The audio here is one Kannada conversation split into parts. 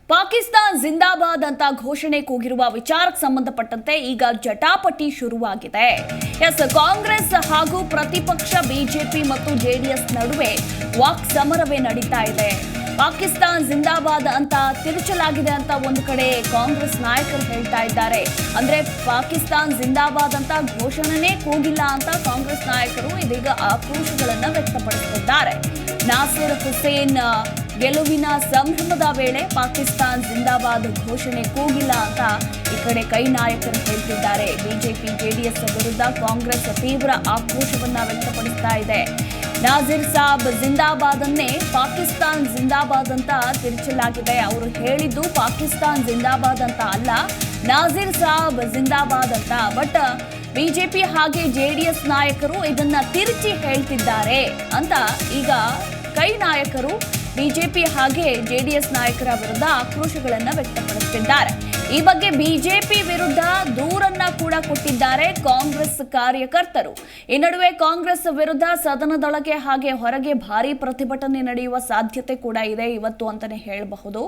ಪಾಕಿಸ್ತಾನ್ ಜಿಂದಾಬಾದ್ ಅಂತ ಘೋಷಣೆ ಕೂಗಿರುವ ವಿಚಾರಕ್ಕೆ ಸಂಬಂಧಪಟ್ಟಂತೆ ಈಗ ಜಟಾಪಟಿ ಶುರುವಾಗಿದೆ. ಕಾಂಗ್ರೆಸ್ ಹಾಗೂ ಪ್ರತಿಪಕ್ಷ ಬಿಜೆಪಿ ಮತ್ತು ಜೆಡಿಎಸ್ ನಡುವೆ ವಾಕ್ ಸಮರವೇ ನಡೀತಾ ಇದೆ. ಪಾಕಿಸ್ತಾನ್ ಜಿಂದಾಬಾದ್ ಅಂತ ತಿರುಚಲಾಗಿದೆ ಅಂತ ಒಂದು ಕಡೆ ಕಾಂಗ್ರೆಸ್ ನಾಯಕರು ಹೇಳ್ತಾ ಇದ್ದಾರೆ. ಅಂದ್ರೆ ಪಾಕಿಸ್ತಾನ್ ಜಿಂದಾಬಾದ್ ಅಂತ ಘೋಷಣೆನೇ ಕೂಗಿಲ್ಲ ಅಂತ ಕಾಂಗ್ರೆಸ್ ನಾಯಕರು ಇದೀಗ ಆಕ್ರೋಶಗಳನ್ನ ವ್ಯಕ್ತಪಡಿಸುತ್ತಿದ್ದಾರೆ. ನಾಸಿರ್ ಹುಸೇನ್ ಗೆಲುವಿನ ಸಂಭ್ರಮದ ವೇಳೆ ಪಾಕಿಸ್ತಾನ್ ಜಿಂದಾಬಾದ್ ಘೋಷಣೆ ಕೂಗಿಲ್ಲ ಅಂತ ಈ ಕಡೆ ಕೈ ನಾಯಕರು ಹೇಳ್ತಿದ್ದಾರೆ. ಬಿಜೆಪಿ ಜೆಡಿಎಸ್ ವಿರುದ್ಧ ಕಾಂಗ್ರೆಸ್ ತೀವ್ರ ಆಕ್ರೋಶವನ್ನ ವ್ಯಕ್ತಪಡಿಸ್ತಾ ಇದೆ. ನಾಸಿರ್ ಸಾಬ್ ಜಿಂದಾಬಾದ್ ಅನ್ನೇ ಪಾಕಿಸ್ತಾನ್ ಜಿಂದಾಬಾದ್ ಅಂತ ತಿರುಚಲಾಗಿದೆ. ಅವರು ಹೇಳಿದ್ದು ಪಾಕಿಸ್ತಾನ್ ಜಿಂದಾಬಾದ್ ಅಂತ ಅಲ್ಲ, ನಾಸಿರ್ ಸಾಬ್ ಜಿಂದಾಬಾದ್ ಅಂತ. ಬಟ್ ಬಿಜೆಪಿ ಹಾಗೆ ಜೆಡಿಎಸ್ ನಾಯಕರು ಇದನ್ನ ತಿರುಚಿ ಹೇಳ್ತಿದ್ದಾರೆ ಅಂತ ಈಗ ಕೈ ನಾಯಕರು ಬಿಜೆಪಿ ಹಾಗೆ ಜೆಡಿಎಸ್ ನಾಯಕರ ವಿರುದ್ಧ ಆಕ್ರೋಶಗಳನ್ನ ವ್ಯಕ್ತಪಡಿಸುತ್ತಿದ್ದಾರೆ. ಈ ಬಗ್ಗೆ ಬಿಜೆಪಿ ವಿರುದ್ಧ ದೂರನ್ನ ಕೂಡ ಕೊಟ್ಟಿದ್ದಾರೆ ಕಾಂಗ್ರೆಸ್ ಕಾರ್ಯಕರ್ತರು. ಈ ನಡುವೆ ಕಾಂಗ್ರೆಸ್ ವಿರುದ್ಧ ಸದನದೊಳಗೆ ಹಾಗೆ ಹೊರಗೆ ಭಾರೀ ಪ್ರತಿಭಟನೆ ನಡೆಯುವ ಸಾಧ್ಯತೆ ಕೂಡ ಇದೆ ಇವತ್ತು ಅಂತಾನೆ ಹೇಳಬಹುದು.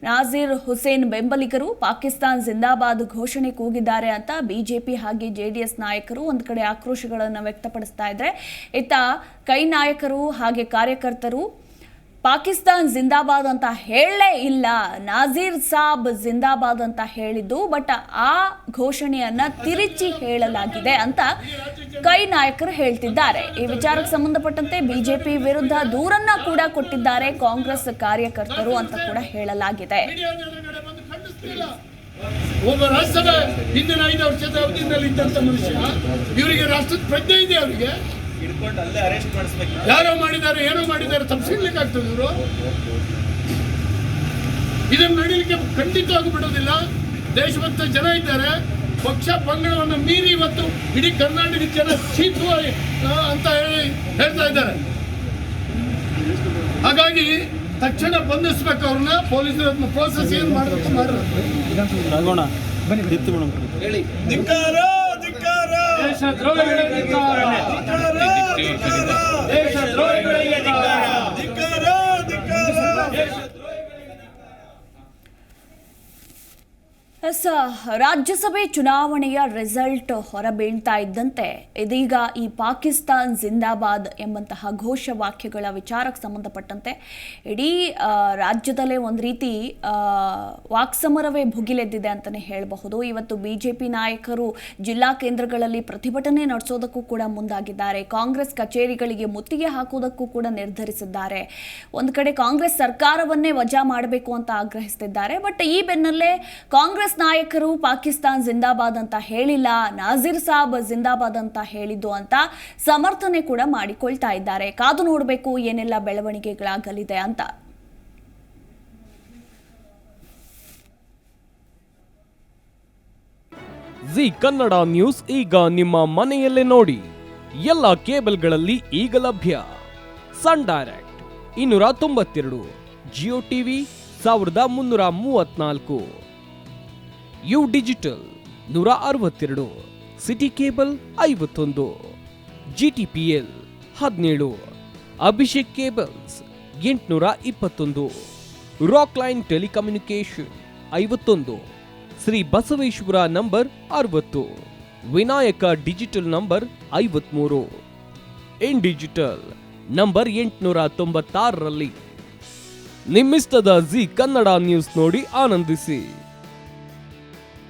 ನಾಸಿರ್ ಹುಸೇನ್ ಬೆಂಬಲಿಗರು ಪಾಕಿಸ್ತಾನ್ ಜಿಂದಾಬಾದ್ ಘೋಷಣೆ ಕೂಗಿದ್ದಾರೆ ಅಂತ ಬಿಜೆಪಿ ಹಾಗೆ ಜೆಡಿಎಸ್ ನಾಯಕರು ಒಂದು ಕಡೆ ಆಕ್ರೋಶಗಳನ್ನು ವ್ಯಕ್ತಪಡಿಸ್ತಾ ಇದ್ದಾರೆ. ಇತ್ತ ಕೈ ನಾಯಕರು ಹಾಗೆ ಕಾರ್ಯಕರ್ತರು ಪಾಕಿಸ್ತಾನ್ ಜಿಂದಾಬಾದ್ ಅಂತ ಹೇಳಲೇ ಇಲ್ಲ, ನಾಸಿರ್ ಸಾಬ್ ಜಿಂದಾಬಾದ್ ಅಂತ ಹೇಳಿದ್ದು, ಬಟ್ ಆ ಘೋಷಣೆಯನ್ನ ತಿರುಚಿ ಹೇಳಲಾಗಿದೆ ಅಂತ ಕೈ ನಾಯಕರು ಹೇಳ್ತಿದ್ದಾರೆ. ಈ ವಿಚಾರಕ್ಕೆ ಸಂಬಂಧಪಟ್ಟಂತೆ ಬಿಜೆಪಿ ವಿರುದ್ಧ ದೂರನ್ನ ಕೂಡ ಕೊಟ್ಟಿದ್ದಾರೆ ಕಾಂಗ್ರೆಸ್ ಕಾರ್ಯಕರ್ತರು ಅಂತ ಕೂಡ ಹೇಳಲಾಗಿದೆ. ಒಬ್ಬ ರಾಷ್ಟ್ರದ ಹಿಂದಿನ 5 ವರ್ಷದ ಅವಧಿಯಲ್ಲಿ ಇದ್ದಂತ ಮನುಷ್ಯ ಇವರಿಗೆ ರಾಷ್ಟ್ರದ ಪ್ರಜ್ಞೆ ಇದೆ. ಅವರಿಗೆ ಯಾರೋ ಮಾಡಿದ್ದಾರೆ, ಏನೋ ಮಾಡಿದ್ದಾರೆ, ತಪ್ಪಿಸ್ಲಿಕ್ಕಾಗ್ತದೆ. ಇವರು ಇದನ್ನು ನಡೀಲಿಕ್ಕೆ ಖಂಡಿತವಾಗಿ ಬಿಡೋದಿಲ್ಲ. ದೇಶಭಕ್ತ ಜನ ಇದ್ದಾರೆ. ಪಕ್ಷ ಪಂಗಡವನ್ನು ಮೀರಿ ಇವತ್ತು ಇಡೀ ಕರ್ನಾಟಕ ಜನ ಚೀತು ಅಂತ ಹೇಳ್ತಾ ಇದ್ದಾರೆ. ಹಾಗಾಗಿ ತಕ್ಷಣ ಬಂಧಿಸ್ಬೇಕು ಅವ್ರನ್ನ. ಪೊಲೀಸರನ್ನ ಪ್ರೋಸೆಸ್ ಏನು ಮಾಡಬೇಕು ರಾಜ್ಯಸಭೆ ಚುನಾವಣೆಯ ರಿಸಲ್ಟ್ ಹೊರಬೀಳ್ತಾ ಇದ್ದಂತೆ ಇದೀಗ ಈ ಪಾಕಿಸ್ತಾನ್ ಜಿಂದಾಬಾದ್ ಎಂಬಂತಹ ಘೋಷವಾಕ್ಯಗಳ ವಿಚಾರಕ್ಕೆ ಸಂಬಂಧಪಟ್ಟಂತೆ ಇಡೀ ರಾಜ್ಯದಲ್ಲೇ ಒಂದು ರೀತಿ ವಾಕ್ಸಮರವೇ ಭುಗಿಲೆದ್ದಿದೆ ಅಂತಲೇ ಹೇಳಬಹುದು. ಇವತ್ತು ಬಿಜೆಪಿ ನಾಯಕರು ಜಿಲ್ಲಾ ಕೇಂದ್ರಗಳಲ್ಲಿ ಪ್ರತಿಭಟನೆ ನಡೆಸೋದಕ್ಕೂ ಕೂಡ ಮುಂದಾಗಿದ್ದಾರೆ. ಕಾಂಗ್ರೆಸ್ ಕಚೇರಿಗಳಿಗೆ ಮುತ್ತಿಗೆ ಹಾಕುವುದಕ್ಕೂ ಕೂಡ ನಿರ್ಧರಿಸಿದ್ದಾರೆ. ಒಂದು ಕಡೆ ಕಾಂಗ್ರೆಸ್ ಸರ್ಕಾರವನ್ನೇ ವಜಾ ಮಾಡಬೇಕು ಅಂತ ಆಗ್ರಹಿಸುತ್ತಿದ್ದಾರೆ. ಬಟ್ ಈ ಬೆನ್ನಲ್ಲೇ ಕಾಂಗ್ರೆಸ್ ನಾಯಕರು ಪಾಕಿಸ್ತಾನ್ ಜಿಂದಾಬಾದ್ ಅಂತ ಹೇಳಿಲ್ಲ, ನಾಸಿರ್ ಸಾಬ್ ಜಿಂದಾಬಾದ್ ಅಂತ ಹೇಳಿದ್ದು ಅಂತ ಸಮರ್ಥನೆ ಕೂಡ ಮಾಡಿಕೊಳ್ತಾ ಇದ್ದಾರೆ. ಕಾದು ನೋಡಬೇಕು ಏನೆಲ್ಲ ಬೆಳವಣಿಗೆಗಳಾಗಲಿದೆ ಅಂತ. ಜಿ ಕನ್ನಡ ನ್ಯೂಸ್ ಈಗ ನಿಮ್ಮ ಮನೆಯಲ್ಲೇ ನೋಡಿ. ಎಲ್ಲ ಕೇಬಲ್ಗಳಲ್ಲಿ ಈಗ ಲಭ್ಯ. Sun Direct 292, Jio TV 1334, U digital 162, city cable 51, GTPL 17, Abhishek cables 821, rock line telecommunication 51, Shri Basaveshwara number 60, Vinayaka digital number 53, in digital number 896ರಲ್ಲಿ ನಿಮ್ಮಿಸ್ತದ ಜಿ ಕನ್ನಡ ನ್ಯೂಸ್ ನೋಡಿ ಆನಂದಿಸಿ.